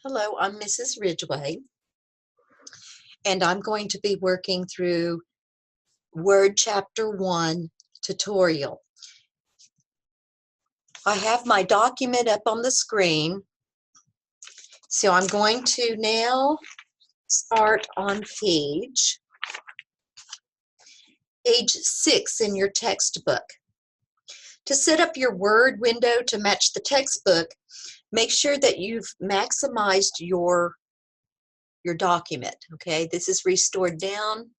Hello, I'm Mrs. Ridgway, and I'm going to be working through Word Chapter 1 tutorial. I have my document up on the screen, so I'm going to now start on page 6 in your textbook. To set up your Word window to match the textbook, make sure that you've maximized your document. Okay, this is restored down,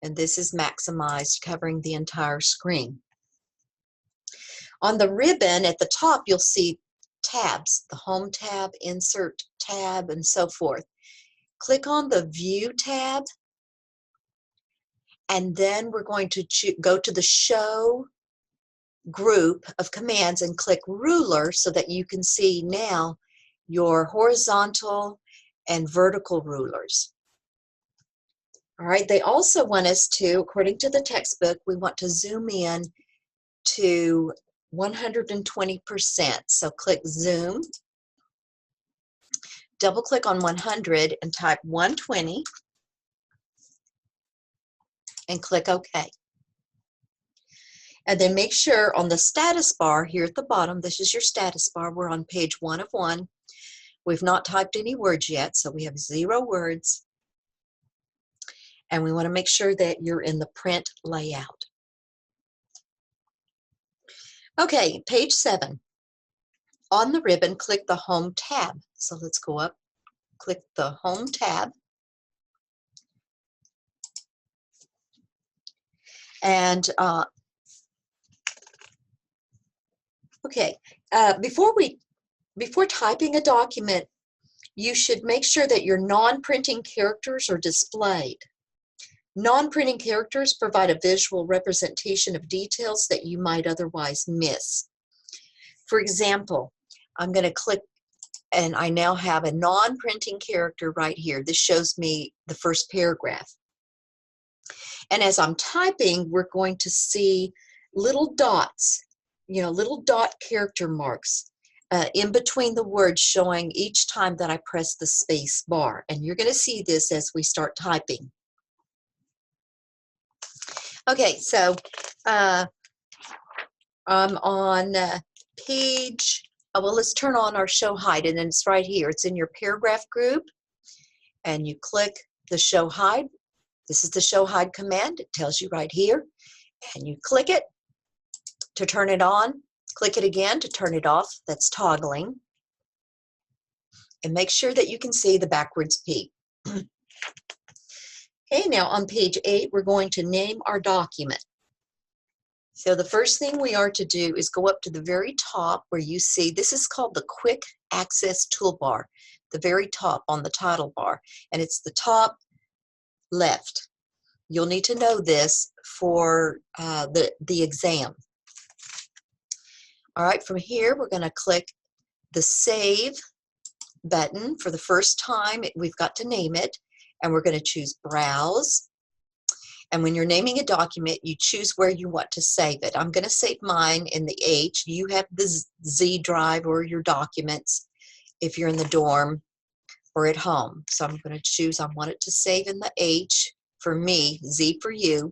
and this is maximized, covering the entire screen. On the ribbon at the top, you'll see tabs, the Home tab, Insert tab, and so forth. Click on the View tab, and then we're going to go to the Show group of commands and click Ruler so that you can see now your horizontal and vertical rulers. All right, they also want us to, according to the textbook, we want to zoom in to 120%. So click Zoom, double click on 100 and type 120 and click OK. And then make sure on the status bar here at the bottom, this is your status bar, we're on page 1 of 1. We've not typed any words yet, so we have 0 words. And we want to make sure that you're in the print layout. Okay, page 7. On the ribbon, click the Home tab. So let's go up, click the Home tab. And okay, before typing a document, you should make sure that your non-printing characters are displayed. Non-printing characters provide a visual representation of details that you might otherwise miss. For example, I'm going to click, and I now have a non-printing character right here. This shows me the first paragraph. And as I'm typing, we're going to see little dots, little dot character marks in between the words, showing each time that I press the space bar. And you're going to see this as we start typing. Okay, so I'm on page, well, let's turn on our show hide, and then it's right here. It's in your paragraph group, and you click the show hide. This is the show hide command. It tells you right here, and you click it to turn it on. Click it again to turn it off. That's toggling. And make sure that you can see the backwards P. Okay, now on page 8, we're going to name our document. So the first thing we are to do is go up to the very top where you see, this is called the Quick Access Toolbar, the very top on the title bar, and it's the top left. You'll need to know this for the exam. All right, from here, we're going to click the Save button. For the first time, we've got to name it, and we're going to choose Browse. And when you're naming a document, you choose where you want to save it. I'm going to save mine in the H. You have the Z drive or your documents if you're in the dorm or at home. So I'm going to choose, I want it to save in the H for me, Z for you.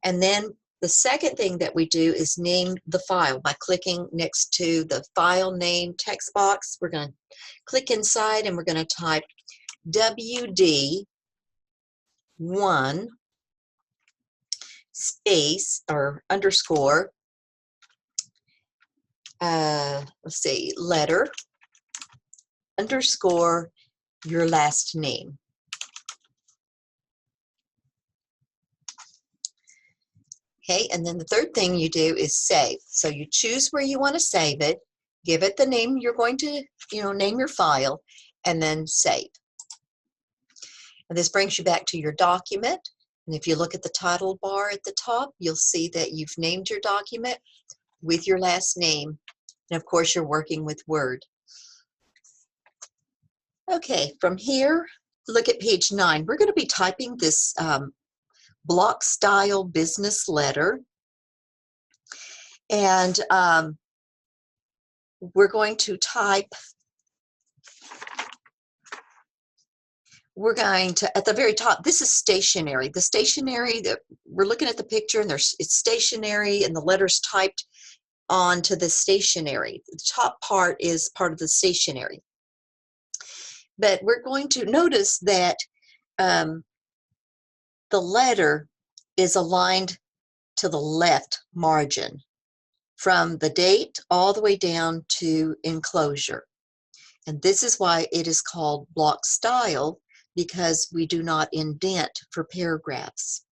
And then the second thing that we do is name the file by clicking next to the file name text box. We're going to click inside and we're going to type WD1 space or underscore, let's see, letter underscore your last name. Okay, and then the third thing you do is save. So you choose where you want to save it, give it the name you're going to, name your file, and then save. And this brings you back to your document. And if you look at the title bar at the top, you'll see that you've named your document with your last name. And of course, you're working with Word. Okay, from here, look at page 9. We're going to be typing this block style business letter. And we're going to type we're going to, at the very top, this is stationary. The stationary, that we're looking at the picture, and it's stationary, and the letters typed onto the stationary. The top part is part of the stationary. But we're going to notice that the letter is aligned to the left margin from the date all the way down to enclosure. And this is why it is called block style, because we do not indent for paragraphs.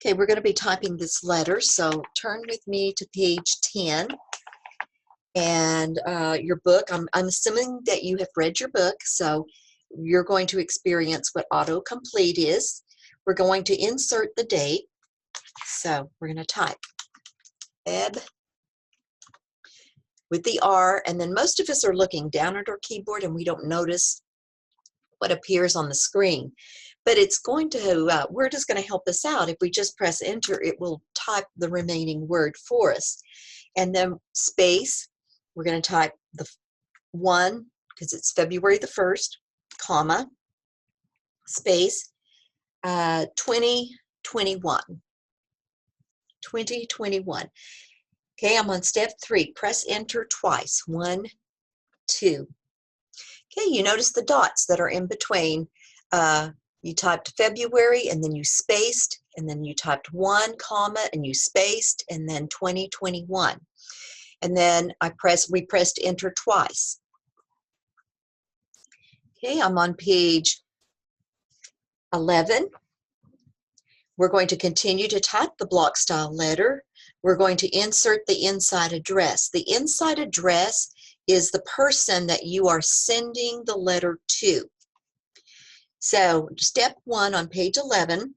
Okay, we're going to be typing this letter, so turn with me to page 10. And your book, I'm assuming that you have read your book, so you're going to experience what autocomplete is. We're going to insert the date, so we're going to type Feb with the R, and then most of us are looking down at our keyboard and we don't notice what appears on the screen. But it's going to, we're just going to help us out. If we just press enter, it will type the remaining word for us. And then space, we're going to type the 1, because it's February the 1st, comma, space, 2021. 2021. Okay, I'm on step 3. Press enter twice. 1, 2. Okay, you notice the dots that are in between. You typed February, and then you spaced, and then you typed 1, comma, and you spaced, and then 2021. And then we pressed enter twice. Okay, I'm on page 11. We're going to continue to type the block style letter. We're going to insert the inside address. The inside address is the person that you are sending the letter to. So step 1 on page 11,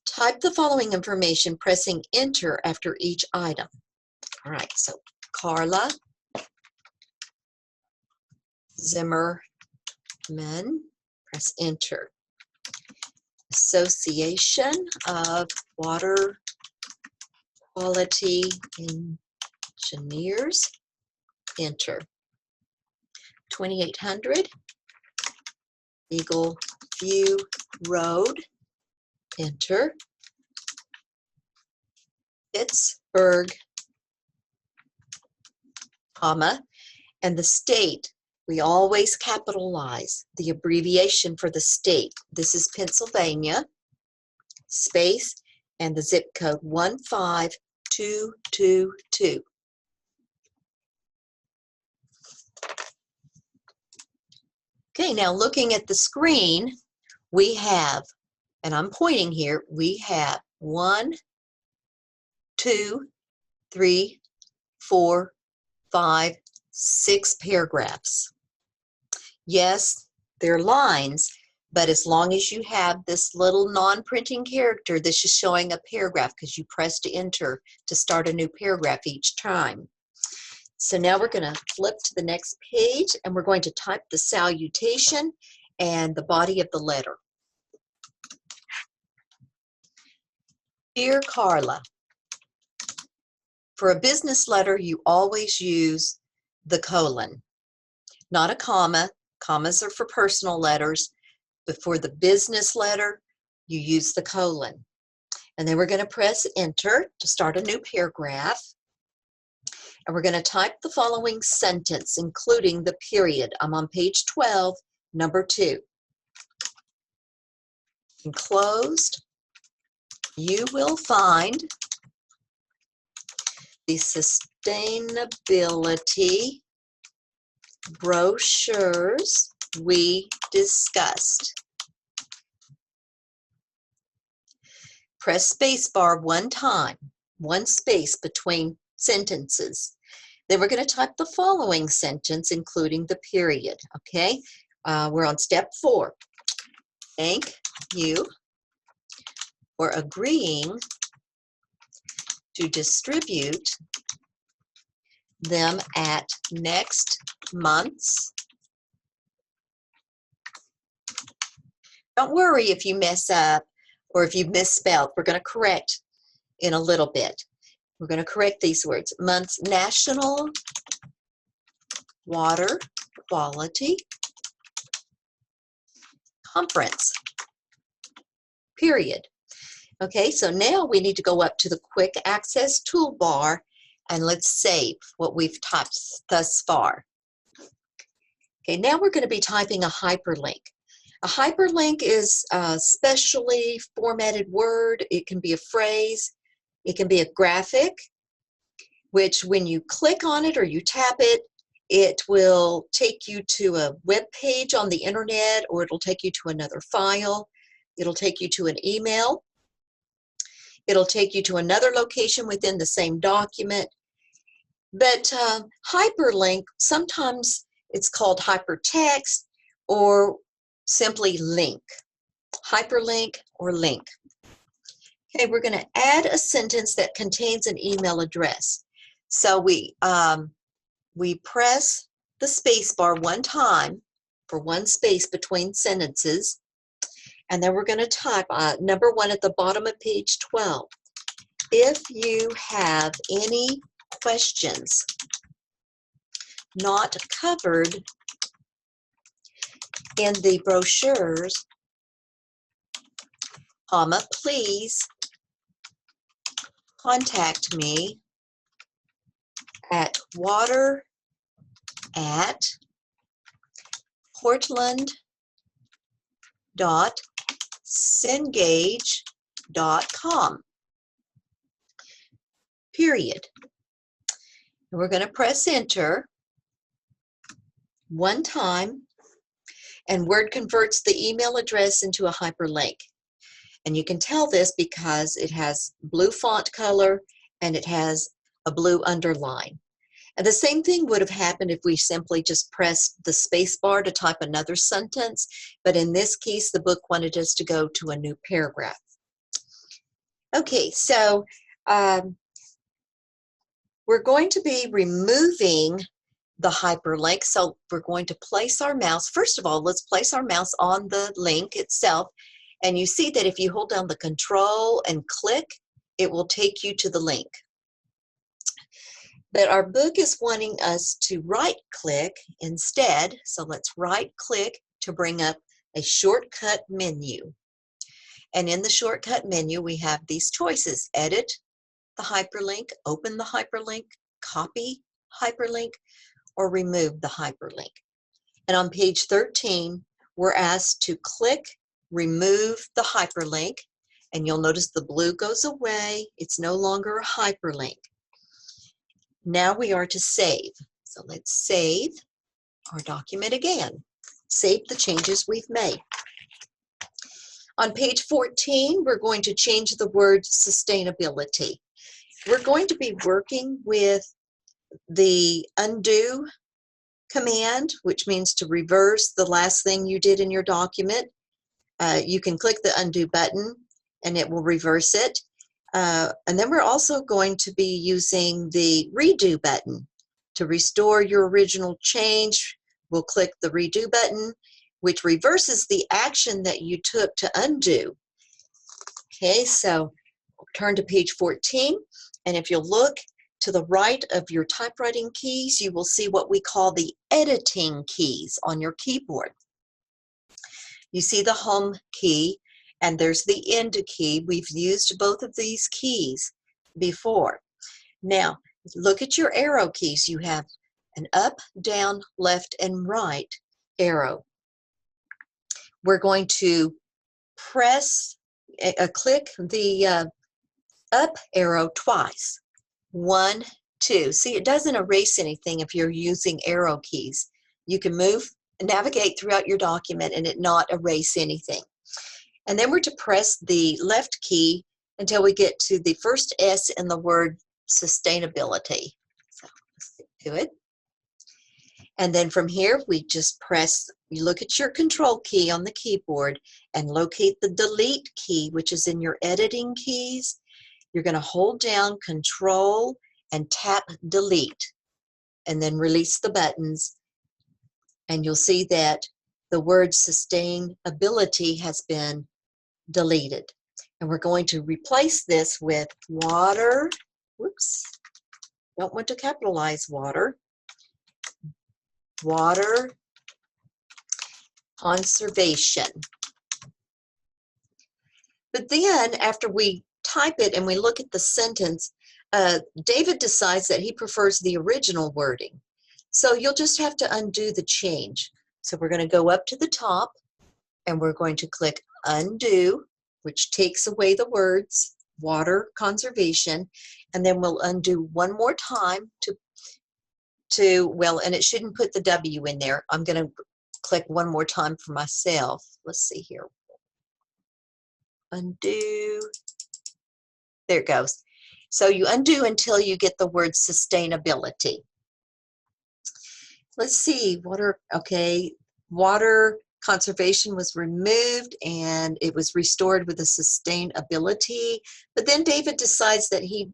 type the following information, pressing enter after each item. All right, so Carla Zimmerman, press enter. Association of Water Quality Engineers, enter. 2800 Eagle View Road, enter. Pittsburgh, comma, and the state, we always capitalize the abbreviation for the state. This is Pennsylvania, space, and the zip code 15222. Okay, now looking at the screen, we have, and I'm pointing here, we have 1, 2, 3, 4, 5, 6 paragraphs. Yes, they're lines, but as long as you have this little non-printing character, this is showing a paragraph because you pressed enter to start a new paragraph each time. So now we're going to flip to the next page, and we're going to type the salutation and the body of the letter. Dear Carla, for a business letter, you always use the colon, not a comma. Commas are for personal letters, but for the business letter, you use the colon. And then we're going to press enter to start a new paragraph. And we're going to type the following sentence, including the period. I'm on page 12, number 2. Enclosed, you will find the sustainability brochures we discussed. Press spacebar 1 time, 1 space between sentences. Then we're going to type the following sentence, including the period, okay? We're on step 4. Thank you for agreeing to distribute them at next month's. Don't worry if you mess up or if you've misspelled. We're going to correct in a little bit. We're going to correct these words. Month's National Water Quality conference, period. Okay, so now we need to go up to the quick access toolbar and let's save what we've typed thus far. Okay, now we're going to be typing a hyperlink. A hyperlink is a specially formatted word. It can be a phrase. It can be a graphic, which when you click on it or you tap it, it will take you to a web page on the internet, or it'll take you to another file. It'll take you to an email. It'll take you to another location within the same document. But hyperlink, sometimes it's called hypertext or simply link. Hyperlink or link. Okay, we're going to add a sentence that contains an email address. So we press the space bar one time for one space between sentences, and then we're going to type number 1 at the bottom of page 12. If you have any questions not covered in the brochures, please contact me at water@portland.cengage.com, period. And we're going to press enter one time, and Word converts the email address into a hyperlink. And you can tell this because it has blue font color and it has a blue underline. And the same thing would have happened if we simply just pressed the space bar to type another sentence, but in this case the book wanted us to go to a new paragraph. Okay, so we're going to be removing the hyperlink, so we're going to place our mouse. First of all, let's place our mouse on the link itself, and you see that if you hold down the control and click, it will take you to the link. But our book is wanting us to right-click instead, so let's right-click to bring up a shortcut menu. And in the shortcut menu, we have these choices: edit the hyperlink, open the hyperlink, copy hyperlink, or remove the hyperlink. And on page 13, we're asked to click remove the hyperlink, and you'll notice the blue goes away. It's no longer a hyperlink. Now we are to save. So let's save our document again. Save the changes we've made. On page 14, we're going to change the word sustainability. We're going to be working with the undo command, which means to reverse the last thing you did in your document. You can click the undo button and it will reverse it. And then we're also going to be using the redo button to restore your original change. We'll click the redo button, which reverses the action that you took to undo. Okay, so turn to page 14, and if you'll look to the right of your typewriting keys, you will see what we call the editing keys on your keyboard. You see the home key, and there's the end key. We've used both of these keys before. Now, look at your arrow keys. You have an up, down, left, and right arrow. We're going to click the up arrow twice. 1, 2. See, it doesn't erase anything if you're using arrow keys. You can navigate throughout your document and it not erase anything. And then we're to press the left key until we get to the first S in the word sustainability. So let's do it. And then from here, we just you look at your control key on the keyboard and locate the delete key, which is in your editing keys. You're going to hold down control and tap delete, and then release the buttons. And you'll see that the word sustainability has been deleted. And we're going to replace this with water. Whoops, don't want to capitalize water. Water conservation. But then after we type it and we look at the sentence, David decides that he prefers the original wording. So you'll just have to undo the change. So we're going to go up to the top and we're going to click undo, which takes away the words water conservation, and then we'll undo one more time well, and it shouldn't put the W in there. I'm going to click one more time for myself. Let's see here. Undo. There it goes. So you undo until you get the word sustainability. Let's see, water conservation was removed and it was restored with a sustainability. But then David decides that he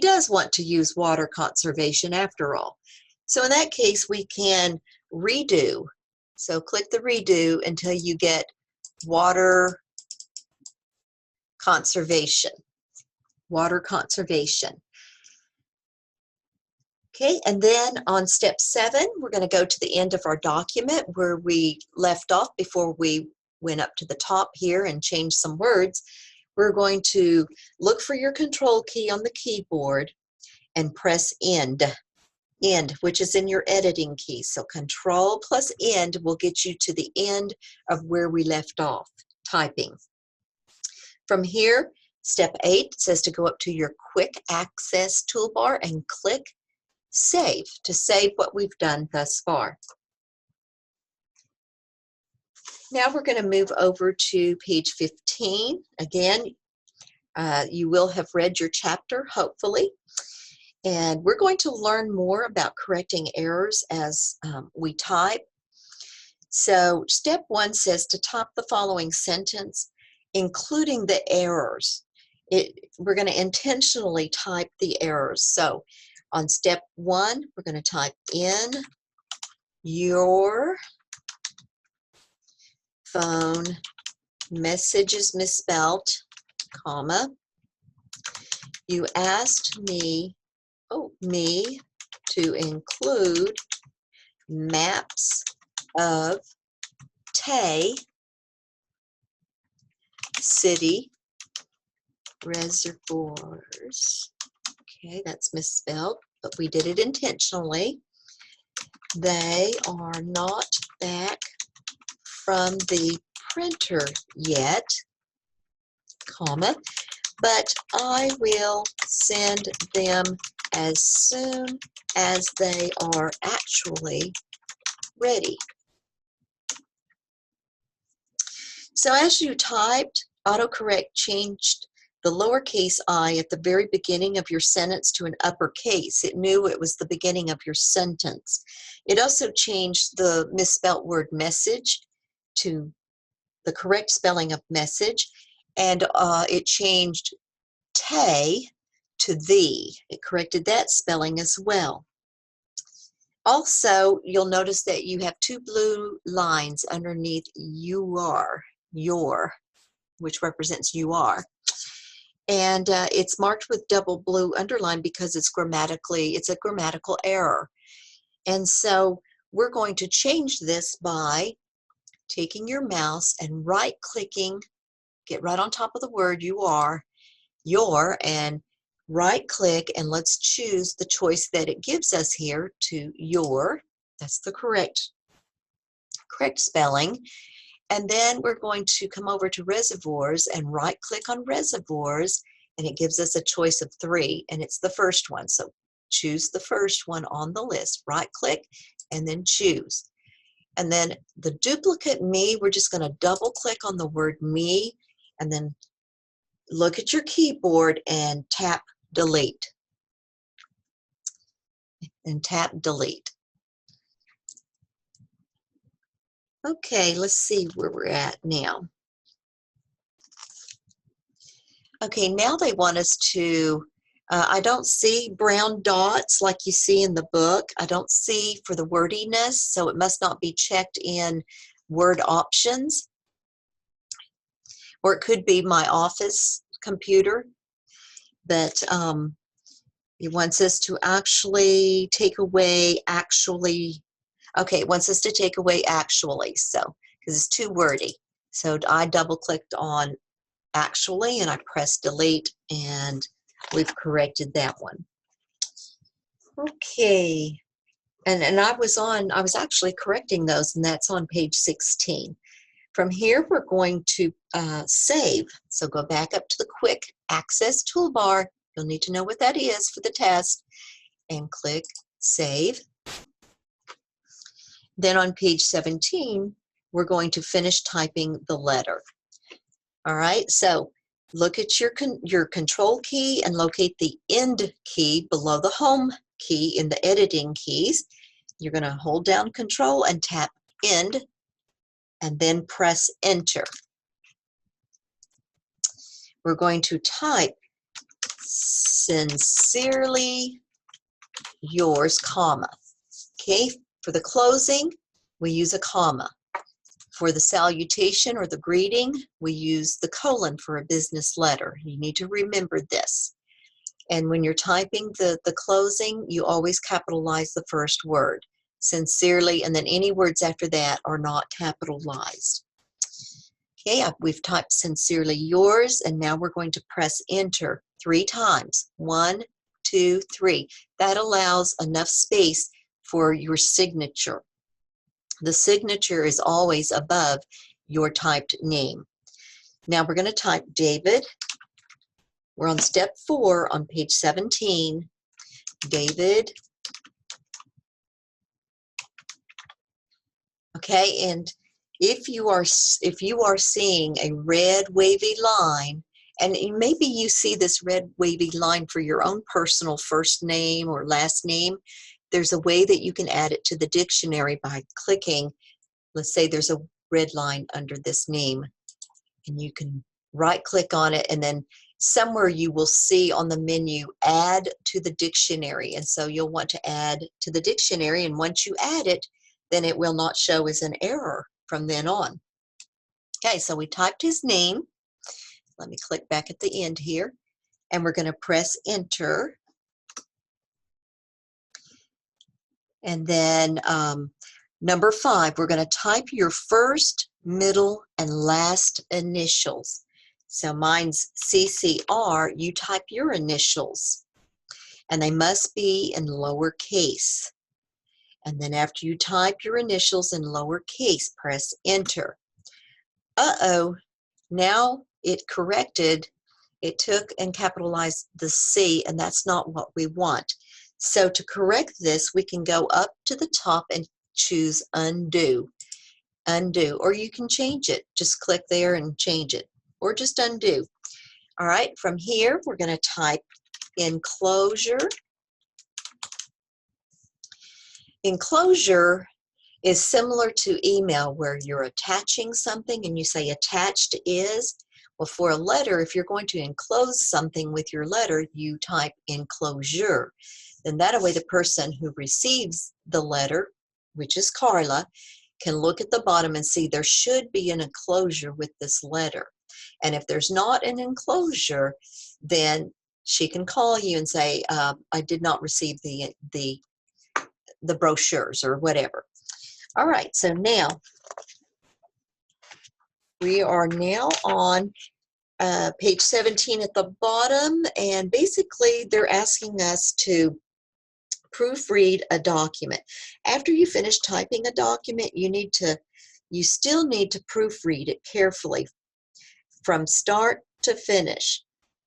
does want to use water conservation after all. So in that case, we can redo. So click the redo until you get water conservation. Water conservation. Okay, and then on step 7, we're going to go to the end of our document where we left off before we went up to the top here and changed some words. We're going to look for your control key on the keyboard and press end, which is in your editing key. So control plus end will get you to the end of where we left off typing. From here, step 8 says to go up to your quick access toolbar and click save to save what we've done thus far. Now we're going to move over to page 15. Again, you will have read your chapter, hopefully. And we're going to learn more about correcting errors as we type. So step 1 says to type the following sentence, including the errors. We're going to intentionally type the errors. So on step 1, we're going to type in your phone message is misspelled, comma. You asked me to include maps of Tay city reservoirs. Okay, that's misspelled, but we did it intentionally. They are not back from the printer yet, comma, but I will send them as soon as they are actually ready. So as you typed, autocorrect changed the lowercase I at the very beginning of your sentence to an uppercase. It knew it was the beginning of your sentence. It also changed the misspelled word message to the correct spelling of message, and it changed Tay to thee. It corrected that spelling as well. Also, you'll notice that you have 2 blue lines underneath your, which represents you are. And it's marked with double blue underline because it's a grammatical error. And so we're going to change this by taking your mouse and right-clicking, get right on top of the word your, and right-click, and let's choose the choice that it gives us here to your. That's the correct spelling. And then we're going to come over to reservoirs and right-click on reservoirs, and it gives us a choice of 3, and it's the first one. So choose the first one on the list. Right-click and then choose. And then the duplicate me, we're just going to double-click on the word me, and then look at your keyboard and tap delete. And tap delete. Okay, let's see where we're at now. Okay, now they want us to, I don't see brown dots like you see in the book. I don't see for the wordiness, so it must not be checked in word options. Or it could be my office computer. But it wants us to actually take away actually. Okay, it wants us to take away actually, so, because it's too wordy. So I double-clicked on actually, and I press delete, and we've corrected that one. Okay, and I was actually correcting those, and that's on page 16. From here, we're going to save. So go back up to the quick access toolbar. You'll need to know what that is for the test, and click save. Then on page 17, we're going to finish typing the letter. All right, so look at your control key and locate the end key below the home key in the editing keys. You're going to hold down control and tap end, and then press enter. We're going to type sincerely yours, comma. Okay, for the closing, we use a comma. For the salutation or the greeting, we use the colon for a business letter. You need to remember this. And when you're typing the closing, you always capitalize the first word, sincerely, and then any words after that are not capitalized. Okay, we've typed sincerely yours, and now we're going to press enter 3 times. 1, 2, 3. That allows enough space for your signature. The signature is always above your typed name. Now we're going to type David. We're on step 4 on page 17. David. Okay, and if you are seeing a red wavy line, and maybe you see this red wavy line for your own personal first name or last name, there's a way that you can add it to the dictionary by clicking. Let's say there's a red line under this name, and you can right click on it, and then somewhere you will see on the menu add to the dictionary, and so you'll want to add to the dictionary, and once you add it, then it will not show as an error from then on. Okay, so we typed his name. Let me click back at the end here, and we're going to press enter. And then number 5, we're going to type your first, middle, and last initials. So mine's CCR. You type your initials, and they must be in lowercase. And then after you type your initials in lowercase, press enter. Uh-oh, now it corrected. It took and capitalized the C, and that's not what we want. So to correct this, we can go up to the top and choose undo. Undo, or you can change it. Just click there and change it, or just undo. All right, from here, we're going to type enclosure. Enclosure is similar to email, where you're attaching something and you say attached is. Well, for a letter, if you're going to enclose something with your letter, you type enclosure. Then that way the person who receives the letter, which is Carla, can look at the bottom and see there should be an enclosure with this letter. And if there's not an enclosure, then she can call you and say, I did not receive the brochures or whatever. All right, so now we are now on page 17 at the bottom, and basically they're asking us to proofread a document. After you finish typing a document, you still need to proofread it carefully from start to finish.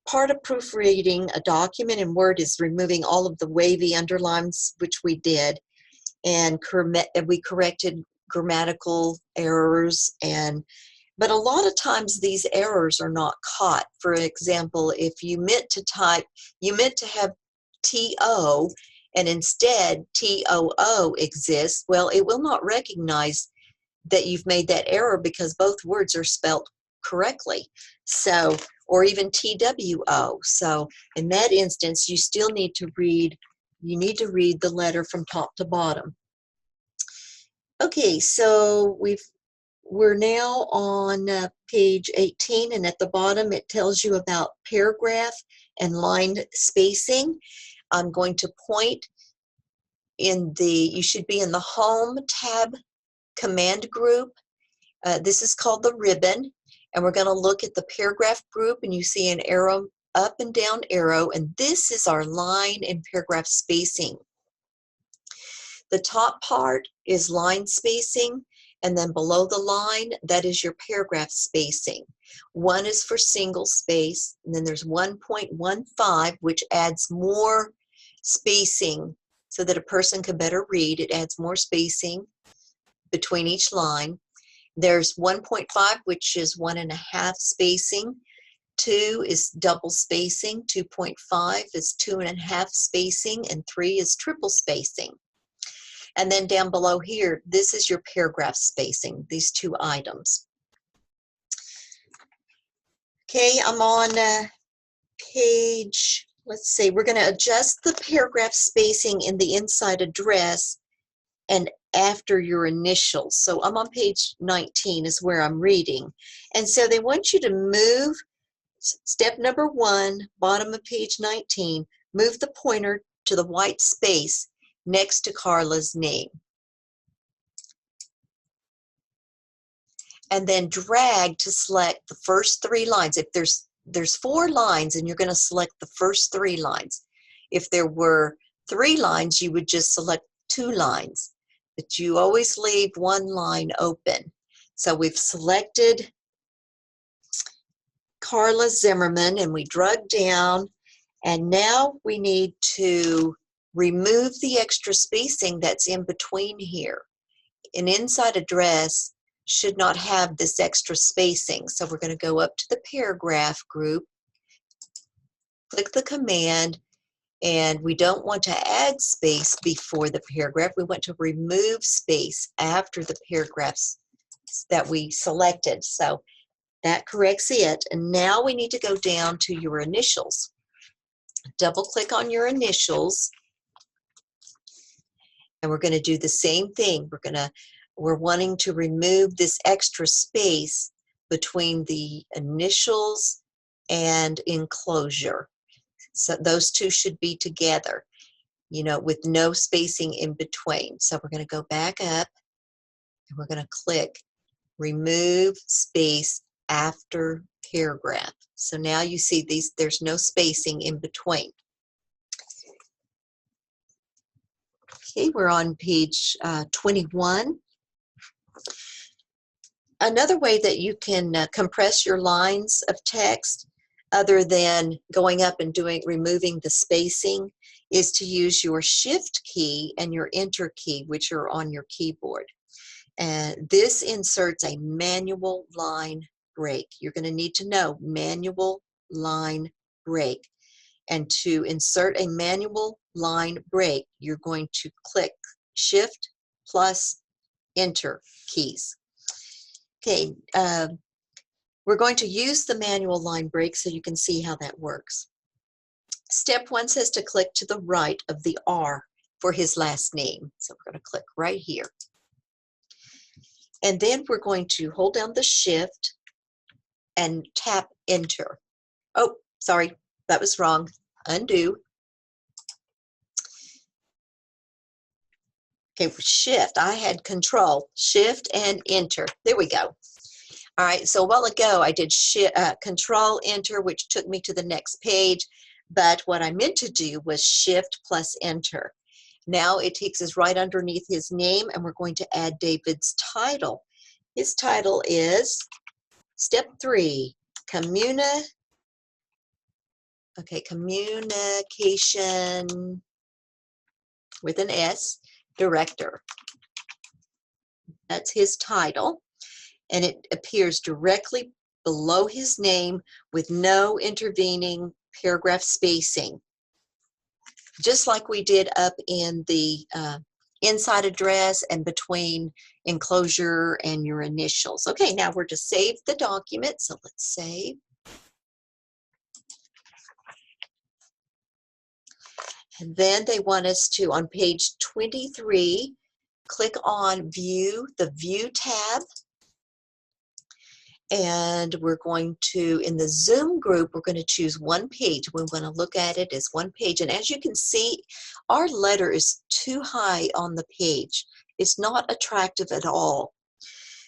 Part of proofreading a document in Word is removing all of the wavy underlines, which we did, and we corrected grammatical errors, but a lot of times these errors are not caught. For example, if you meant to have TO and instead TOO exists, well, it will not recognize that you've made that error because both words are spelt correctly. So, or even TWO. So in that instance, you still need to read the letter from top to bottom. Okay, so we're now on page 18, and at the bottom it tells you about paragraph and line spacing. I'm going to point you should be in the Home tab command group. This is called the ribbon, and we're going to look at the paragraph group, and you see an arrow, up and down arrow, and this is our line and paragraph spacing. The top part is line spacing, and then below the line, that is your paragraph spacing. One is for single space, and then there's 1.15, which adds more spacing so that a person can better read. It adds more spacing between each line. There's 1.5, which is 1.5 spacing. 2 is double spacing. 2.5 is 2.5 spacing, and 3 is triple spacing. And then down below here, this is your paragraph spacing, these two items. Okay, I'm on page, let's see, we're going to adjust the paragraph spacing in the inside address and after your initials. So I'm on page 19 is where I'm reading. And so they want you to move, step number 1, bottom of page 19, move the pointer to the white space next to Carla's name. And then drag to select the first 3 lines. If there's 4 lines, and you're going to select the first 3 lines. If there were 3 lines, you would just select 2 lines. But you always leave 1 line open. So we've selected Carla Zimmerman, and we drug down, and now we need to remove the extra spacing that's in between here. An inside address should not have this extra spacing. So we're going to go up to the paragraph group, click the command, and we don't want to add space before the paragraph. We want to remove space after the paragraphs that we selected. So that corrects it. And now we need to go down to your initials. Double click on your initials. And we're going to do the same thing. We're wanting to remove this extra space between the initials and enclosure. So those two should be together, you know, with no spacing in between. So we're going to go back up, and we're going to click remove space after paragraph. So now you see there's no spacing in between. Okay, we're on page 21. Another way that you can compress your lines of text, other than going up and removing the spacing, is to use your Shift key and your Enter key, which are on your keyboard. And this inserts a manual line break. You're going to need to know manual line break. And to insert a manual line break, you're going to click Shift plus Enter keys. Okay, we're going to use the manual line break so you can see how that works. Step 1 says to click to the right of the R for his last name. So we're going to click right here. And then we're going to hold down the Shift and tap Enter. Oh, sorry, that was wrong. Undo. Okay, Shift. I had Control, Shift, and Enter. There we go. All right, so a while ago I did Control, Enter, which took me to the next page, but what I meant to do was Shift plus Enter. Now it takes us right underneath his name, and we're going to add David's title. His title is Step 3, Communication with an S, Director. That's his title, and it appears directly below his name with no intervening paragraph spacing, just like we did up in the inside address and between enclosure and your initials. Okay, now we're to save the document, so let's save. And then they want us to, on page 23, click on View, the View tab. And we're going to, in the Zoom group, we're going to choose one page. We want to look at it as one page. And as you can see, our letter is too high on the page. It's not attractive at all.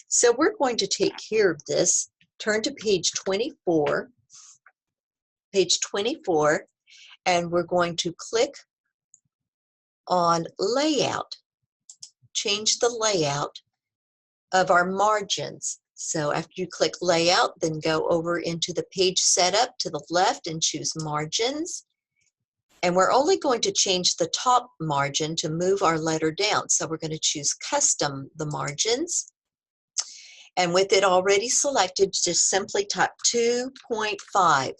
So we're going to take care of this turn to page 24, and we're going to click on layout, change the layout of our margins. So after you click layout, then go over into the page setup to the left and choose margins. And we're only going to change the top margin to move our letter down. So we're going to choose custom the margins. And with it already selected, just simply type 2.5.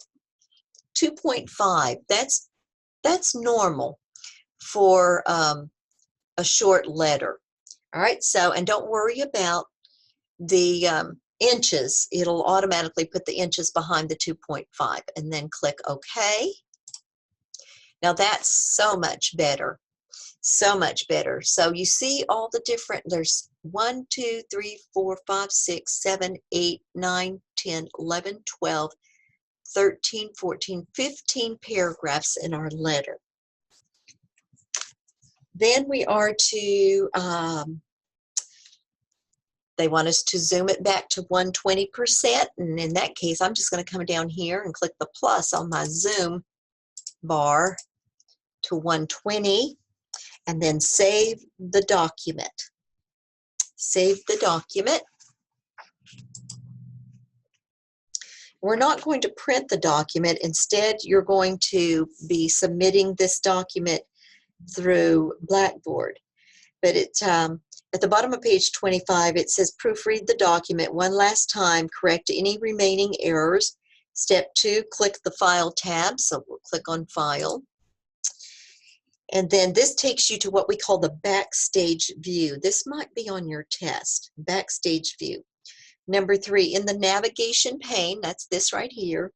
2.5, that's normal for a short letter. All right, so, and don't worry about the inches. It'll automatically put the inches behind the 2.5, and then click OK. Now that's so much better. So much better. So you see all the different, there's 1, 2, 3, 4, 5, 6, 7, 8, 9, 10, 11, 12, 13, 14, 15 paragraphs in our letter. Then we are to, they want us to zoom it back to 120%. And in that case, I'm just going to come down here and click the plus on my zoom bar to 120. And then save the document. Save the document. We're not going to print the document. Instead, you're going to be submitting this document through Blackboard. But it's at the bottom of page 25, it says proofread the document one last time, correct any remaining errors. Step 2, click the File tab. So we'll click on File. And then this takes you to what we call the backstage view. This might be on your test, backstage view. Number 3, in the navigation pane, that's this right here,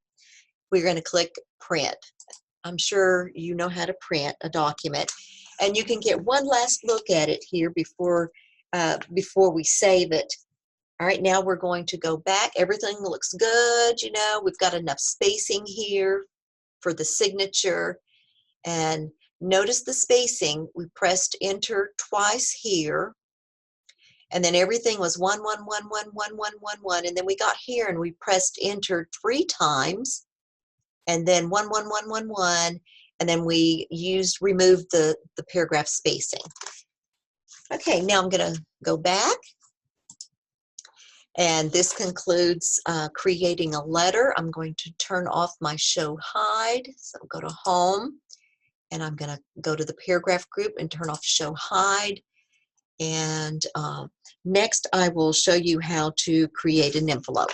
we're going to click print. I'm sure you know how to print a document. And you can get one last look at it here before we save it. All right, now we're going to go back. Everything looks good, you know, we've got enough spacing here for the signature. And notice the spacing. We pressed enter twice here, and then everything was 1, 1, 1, 1, 1, 1, 1, 1, and then we got here and we pressed enter 3 times, and then 1, 1, 1, 1, 1, and then we removed the paragraph spacing. Okay, now I'm going to go back, and this concludes creating a letter. I'm going to turn off my show hide, so go to home. And I'm going to go to the paragraph group and turn off show hide. And next I will show you how to create an envelope.